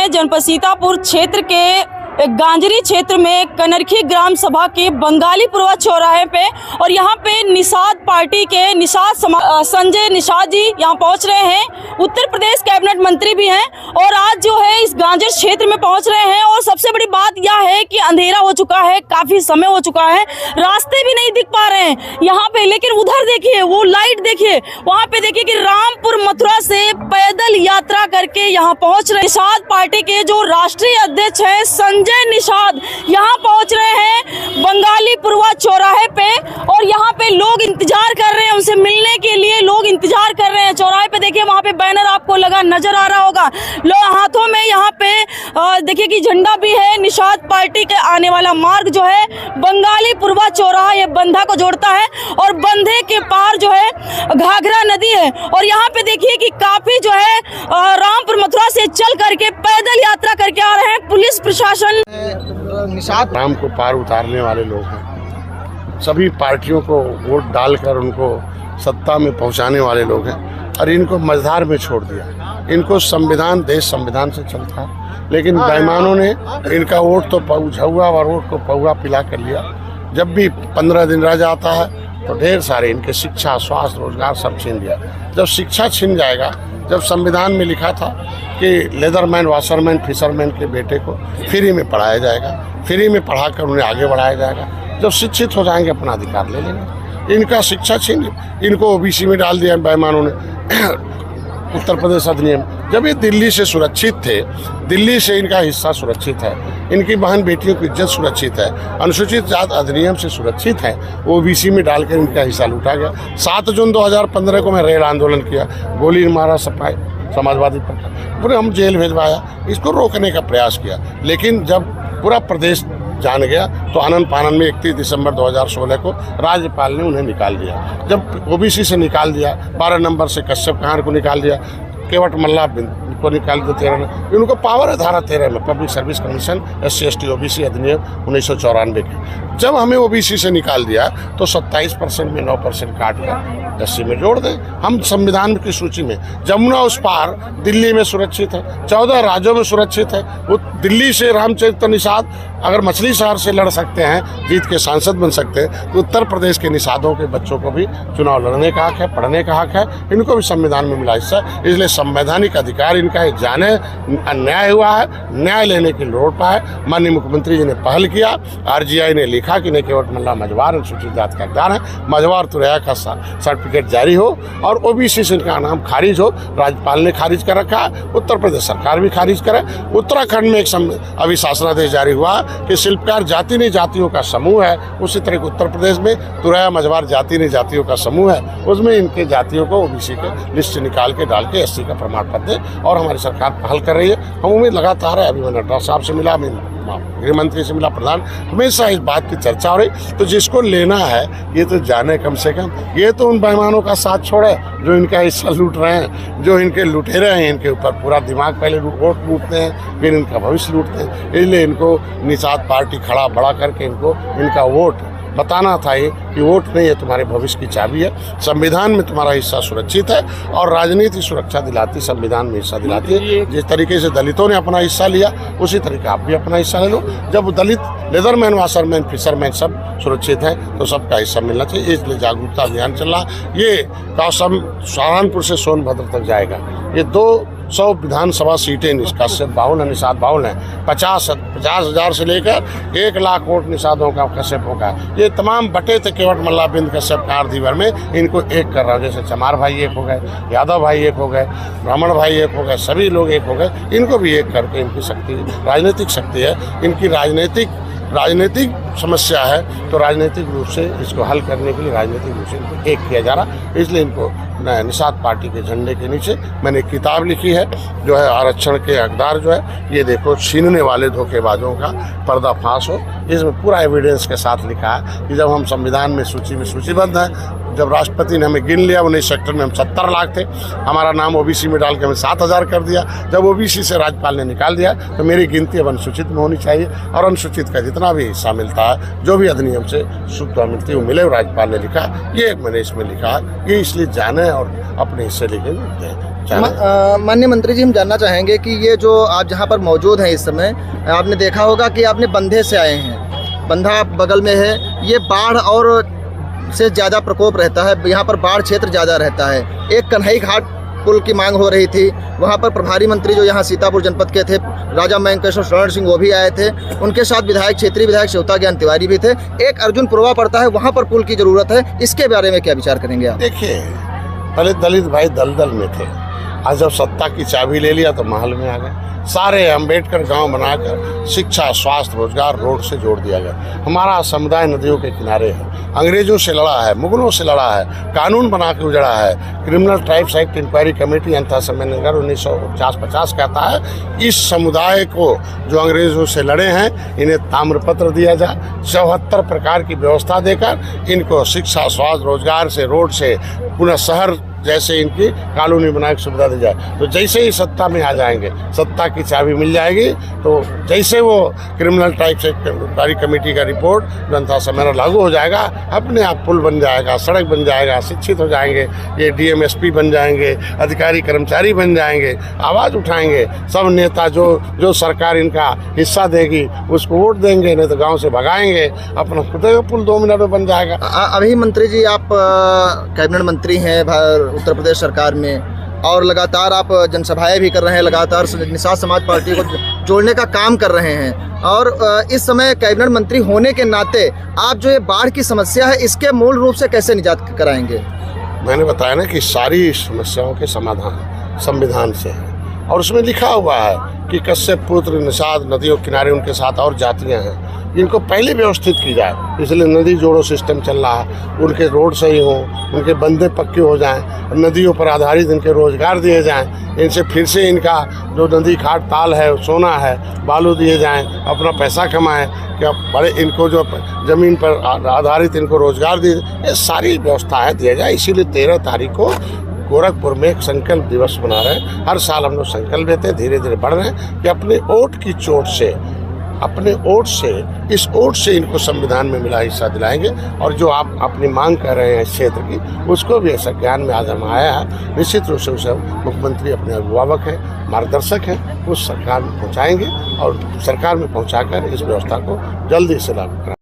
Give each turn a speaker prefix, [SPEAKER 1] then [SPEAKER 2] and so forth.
[SPEAKER 1] हैं जनपद सीतापुर क्षेत्र के गांजरी क्षेत्र में कनरखी ग्राम सभा के बंगालीपुरवा चौराहे पे, और यहाँ पे निषाद पार्टी के संजय निषाद जी यहाँ पहुँच रहे हैं। उत्तर प्रदेश कैबिनेट मंत्री भी हैं और आज जो है इस गांजर क्षेत्र में पहुँच रहे हैं। और सबसे बड़ी बात यह है कि अंधेरा हो चुका है, काफी समय हो चुका है, रास्ते भी नहीं दिख पा रहे हैं यहाँ पे। लेकिन उधर देखिए, वो लाइट देखिए, वहाँ पे देखिए कि रामपुर मथुरा से पैदल यात्रा करके यहाँ पहुँच रहे निषाद पार्टी के जो राष्ट्रीय अध्यक्ष है संजय निषाद यहाँ पहुंच रहे हैं बंगालीपुरवा चौराहे पे। और यहाँ पे लोग इंतजार कर रहे हैं, उनसे मिलने के लिए लोग इंतजार कर रहे हैं। चौराहे पे देखिए, वहाँ पे बैनर आपको लगा नजर आ रहा होगा, लोग हाथों में यहाँ पे देखिए कि झंडा भी है। निषाद पार्टी के आने वाला मार्ग जो है बंगालीपुरवा चौराहा, ये बंधा को जोड़ता है और बंधे के पार जो है घाघरा नदी है। और यहाँ पे देखिए कि काफी जो है रामपुर मथुरा से चल करके पैदल यात्रा करके आ रहे हैं। पुलिस प्रशासन
[SPEAKER 2] निषाद राम को पार उतारने वाले लोग हैं, सभी पार्टियों को वोट डालकर उनको सत्ता में पहुंचाने वाले लोग हैं और इनको मझधार में छोड़ दिया। इनको संविधान, देश संविधान से चलता है, लेकिन बेईमानों ने इनका वोट तो झुआ और वोट को पौआ पिला कर लिया। जब भी 15 दिन रह जाता है तो ढेर सारे इनके शिक्षा, स्वास्थ्य, रोजगार सब छीन लिया। जब शिक्षा छीन जाएगा, जब संविधान में लिखा था कि लेदरमैन, वाशरमैन, फिशरमैन के बेटे को फ्री में पढ़ाया जाएगा, फ्री में पढ़ाकर उन्हें आगे बढ़ाया जाएगा, जब शिक्षित हो जाएंगे अपना अधिकार ले लेंगे। इनका शिक्षा छीन, इनको ओबीसी में डाल दिया बेईमानों ने। उत्तर प्रदेश अधिनियम, जब ये दिल्ली से सुरक्षित थे, दिल्ली से इनका हिस्सा सुरक्षित है, इनकी बहन बेटियों की इज्जत सुरक्षित है, अनुसूचित जाति अधिनियम से सुरक्षित है, ओबीसी में डालकर इनका हिस्सा लूटा गया। 7 जून 2015 को मैं रेल आंदोलन किया, गोली मारा सपाई समाजवादी पर, पूरे हम जेल भेजवाया, इसको रोकने का प्रयास किया। लेकिन जब पूरा प्रदेश जान गया तो आनंद फानन में 31 दिसंबर 2016 को राज्यपाल ने उन्हें निकाल दिया। जब ओबीसी से निकाल दिया, 12 नंबर से कश्यप कहार को निकाल दिया, केवट मल्ला को निकाल दिया 13 में। उनको पावर है धारा 13 में, public service commission, SC/ST OBC अधिनियम 1994 की। जब हमें ओबीसी से निकाल दिया तो 27% में 9% काट कर SC में जोड़ दें। हम संविधान की सूची में, जमुना उस पार दिल्ली में सुरक्षित है, 14 राज्यों में सुरक्षित है। वो दिल्ली से रामचरित्र निषाद अगर मछली शहर से लड़ सकते हैं, जीत के सांसद बन सकते हैं, तो उत्तर प्रदेश के निषादों के बच्चों को भी चुनाव लड़ने का हक है, पढ़ने का हक है, इनको भी संविधान में मिला हिस्सा। इसलिए संवैधानिक अधिकार इनका है। जाने अन्याय हुआ है, न्याय लेने की लोड़ पाए। माननीय मुख्यमंत्री जी ने पहल किया, RGI ने लिखा कि नहीं केवट मल्ला मझवार अनुसूचित जाति का हकदार है, मझवार तुरैया का सर्टिफिकेट जारी हो और ओबीसी से इनका नाम खारिज हो। राज्यपाल ने खारिज कर रखा, उत्तर प्रदेश सरकार भी खारिज करे। उत्तराखंड में एक अभी शासनादेश जारी हुआ कि शिल्पकार जाति नहीं जातियों का समूह है, उसी तरह उत्तर प्रदेश में तुरैया मझवार जाति नहीं जातियों का समूह है, उसमें इनके जातियों को ओबीसी के लिस्ट निकाल के डाल के SC का प्रमाण पत्र दे। और हमारी सरकार पहल कर रही है, हम उम्मीद लगातार है। अभी मैं नड्डा साहब से मिला, गृह मंत्री से मिला, प्रधान, हमेशा इस बात की चर्चा हो रही। तो जिसको लेना है ये तो जाने कम से कम, ये तो उन बेईमानों का साथ छोड़े जो इनका हिस्सा लूट रहे हैं, जो इनके लुटेरे हैं। इनके ऊपर पूरा दिमाग, पहले वोट लूटते हैं, फिर इनका भविष्य लूटते हैं। इसलिए इनको निषाद पार्टी खड़ा बड़ा करके इनको इनका वोट बताना था ये कि वोट नहीं है, तुम्हारे भविष्य की चाबी है। संविधान में तुम्हारा हिस्सा सुरक्षित है और राजनीति सुरक्षा दिलाती, संविधान में हिस्सा दिलाती है। जिस तरीके से दलितों ने अपना हिस्सा लिया, उसी तरीके आप भी अपना हिस्सा ले लो। जब दलित, लेदरमैन, वाशरमैन, फिशरमैन सब सुरक्षित है तो सबका हिस्सा मिलना चाहिए। इसलिए जागरूकता अभियान चल रहा। ये कासम सहारनपुर से सोनभद्र तक जाएगा। ये 200 विधानसभा सीटें कश्यप बाहुल है, निषाद बाहुल है। 50,000 से लेकर 1 लाख वोट निषादों का, कश्यपों का। ये तमाम बटे थे केवट मल्ला बिंद कश्यप कार दीवार में, इनको एक कर रहा हूँ। जैसे चमार भाई एक हो गए, यादव भाई एक हो गए, ब्राह्मण भाई एक हो गए, सभी लोग एक हो गए। इनको भी एक करके इनकी शक्ति, राजनीतिक शक्ति है, इनकी राजनीतिक समस्या है, तो राजनीतिक रूप से इसको हल करने के लिए राजनीतिक रूप से इनको एक किया जा रहा। इसलिए इनको निषाद पार्टी के झंडे के नीचे मैंने एक किताब लिखी है, जो है आरक्षण के हकदार जो है, ये देखो छीनने वाले धोखेबाजों का पर्दाफाश हो। इसमें पूरा एविडेंस के साथ लिखा है कि जब हम संविधान में सूची में सूचीबद्ध हैं, जब राष्ट्रपति ने हमें गिन लिया 19 सेक्टर में हम 70 लाख थे, हमारा नाम ओबीसी में डाल के हमें 7,000 कर दिया। जब ओबीसी से राज्यपाल ने निकाल दिया तो मेरी गिनती अब अनुसूचित में होनी चाहिए और अनुसूचित का जितना भी हिस्सा मिलता लिखा है, जो भी अधिनियम से सुविधा मिलती है वो मिले। राज्यपाल ने लिखा ये मैंने इसमें लिखा ये इसलिए जाने और अपने हिस्से लेके
[SPEAKER 3] माननीय मंत्री जी, हम जानना चाहेंगे कि ये जो आप जहाँ पर मौजूद हैं इस समय, आपने देखा होगा कि आपने बंधे से आए हैं, बंधा बगल में है, ये बाढ़ और से ज़्यादा प्रकोप रहता है, यहाँ पर बाढ़ क्षेत्र ज़्यादा रहता है। एक कन्हई घाट पुल की मांग हो रही थी, वहाँ पर प्रभारी मंत्री जो यहाँ सीतापुर जनपद के थे राजा वेंकटेश्वर शरण सिंह वो भी आए थे, उनके साथ क्षेत्रीय विधायक शिवता ज्ञान तिवारी भी थे। एक अर्जुन पुरवा पड़ता है, वहाँ पर पुल की ज़रूरत है, इसके बारे में क्या विचार करेंगे आप?
[SPEAKER 2] देखिए, पहले दलित भाई दलदल में थे, आज जब सत्ता की चाबी ले लिया तो महल में आ गए। सारे अम्बेडकर गांव बनाकर शिक्षा, स्वास्थ्य, रोजगार, रोड से जोड़ दिया गया। हमारा समुदाय नदियों के किनारे है, अंग्रेजों से लड़ा है, मुगलों से लड़ा है, कानून बना के उजड़ा है। Criminal tribes act inquiry committee अंतः सम्मेलन 1950 कहता है इस समुदाय को जो अंग्रेजों से लड़े हैं इन्हें ताम्रपत्र दिया जाए, 74 प्रकार की व्यवस्था देकर इनको शिक्षा, स्वास्थ्य, रोजगार से, रोड से, पुनः शहर जैसे इनकी कॉलोनी बना के सुविधा दी जाए। तो जैसे ही सत्ता में आ जाएंगे, सत्ता की चाबी मिल जाएगी, तो जैसे वो क्रिमिनल ट्राइब्स इंक्वायरी कमेटी का रिपोर्ट जनता सम्मेलन लागू हो जाएगा, अपने आप पुल बन जाएगा, सड़क बन जाएगा, शिक्षित हो जाएंगे, ये DMSP बन जाएंगे, अधिकारी कर्मचारी बन जाएंगे, आवाज़ उठाएंगे। सब नेता जो सरकार इनका हिस्सा देगी उसको वोट देंगे, नहीं तो गाँव से भगाएंगे, अपना खुद का पुल 2 मिनट में बन जाएगा।
[SPEAKER 3] अभी मंत्री जी आप कैबिनेट मंत्री हैं उत्तर प्रदेश सरकार में, और लगातार आप जनसभाएं भी कर रहे हैं, लगातार निषाद समाज पार्टी को जोड़ने का काम कर रहे हैं, और इस समय कैबिनेट मंत्री होने के नाते आप जो ये बाढ़ की समस्या है इसके मूल रूप से कैसे निजात कराएंगे?
[SPEAKER 2] मैंने बताया ना कि सारी समस्याओं के समाधान संविधान से है, और उसमें लिखा हुआ है कि कश्यप पुत्र, निषाद, नदियों किनारे उनके साथ और जातियां हैं, इनको पहले व्यवस्थित की जाए। इसलिए नदी जोड़ो सिस्टम चल रहा है, उनके रोड सही हों, उनके बंदे पक्के हो जाएं, नदियों पर आधारित इनके रोजगार दिए जाएं, इनसे फिर से इनका जो नदी घाट ताल है, सोना है, बालू दिए जाएं, अपना पैसा कमाएं, क्या बड़े इनको जो ज़मीन पर आधारित इनको रोजगार दिए, ये सारी व्यवस्थाएँ दिया जाए। इसीलिए 13 तारीख को गोरखपुर में एक संकल्प दिवस मना रहे हैं। हर साल हम लोग संकल्प लेते हैं, धीरे धीरे बढ़ रहे हैं कि अपने वोट की चोट से, अपने वोट से, इस वोट से इनको संविधान में मिला हिस्सा दिलाएंगे। और जो आप अपनी मांग कर रहे हैं इस क्षेत्र की, उसको भी ऐसा ज्ञान में आज हम आया है। निश्चित रूप से उसे मुख्यमंत्री अपने अभिभावक हैं, मार्गदर्शक हैं, उस सरकार में पहुँचाएंगे और सरकार में पहुँचाकर इस व्यवस्था को जल्दी से लागू कराएंगे।